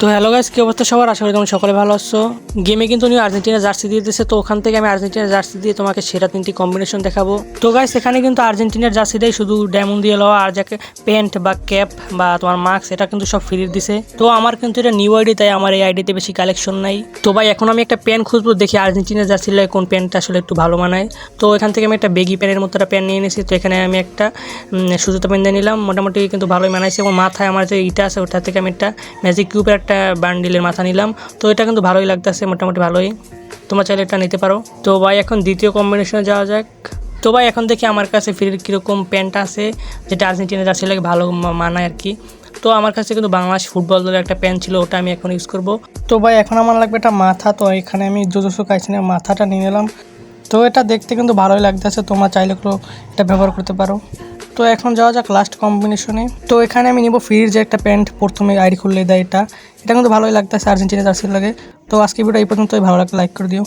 তো hello guys, কি অবস্থা সবার? আশা করি তোমরা সকলে ভালো আছো। গেমে কিন্তু নিউ আর্জেন্টিনা জার্সি দিয়ে দিয়েছে, তো ওখান থেকে আমি আর্জেন্টিনার জার্সি দিয়ে তোমাকে সেরা 3টি কম্বিনেশন দেখাবো। তো গাইস, এখানে কিন্তু আর্জেন্টিনার জার্সি দেয় শুধু ডায়মন্ড দিয়ে লওয়া, আর যাকে প্যান্ট বা ক্যাপ বা তোমার মাস্ক এটা কিন্তু সব ফ্রি দিছে। তো আমার কিন্তু এটা নিউ আইডি, তাই আমার এই আইডিতে বেশি কালেকশন নাই। তো ভাই এখন আমি একটা প্যান্ট খুঁজবো, দেখি আর্জেন্টিনার জার্সি লাগে কোন প্যান্টটা আসলে একটু ভালো মানায়। তো এখান থেকে আমি একটা বেগি প্যান্টের মতো একটা প্যান্ট নিয়ে নিয়েছি। তো এখানে আমি একটা সুজুতা প্যান্ট দিয়ে নিলাম, মোটামুটি কিন্তু ভালোই মানাইছে। এবং মাথায় আমার যে ইটা আছে ওটা থেকে আমি একটা ম্যাজিক কিউবের একটা বান্ডিলের মাথা নিলাম। তো এটা কিন্তু ভালোই লাগতেছে, মোটামুটি ভালোই, তোমরা চাইলে এটা নিতে পারো। তো ভাই এখন দ্বিতীয় কম্বিনেশনে যাওয়া যাক। তো ভাই এখন দেখি আমার কাছে ফ্রির কীরকম প্যান্ট আছে যেটা আর্জেন্টিনা জার্সি লাগে ভালো মানায় আর কি। তো আমার কাছে কিন্তু বাংলাদেশ ফুটবল দলের একটা প্যান্ট ছিল, ওটা আমি এখন ইউজ করব। তো ভাই এখন আমার লাগবে একটা মাথা, তো এখানে আমি জুজুৎসু কাইসেনের মাথাটা নিয়ে নিলাম। তো এটা দেখতে কিন্তু ভালোই লাগতেছে, তোমরা চাইলে এটা ব্যবহার করতে পারো। তো এখন যাওয়া যাক লাস্ট কম্বিনেশনে। তো এখানে আমি নিব ফ্রির যে একটা প্যান্ট, প্রথমে আইডি খুললে দেয় এটা কিন্তু ভালোই লাগতেছে, আর্জেন্টিনা জার্সির লাগে। তো আজকে ভিডিও এই পর্যন্তই, ভালো লাগলে লাইক করে দিও।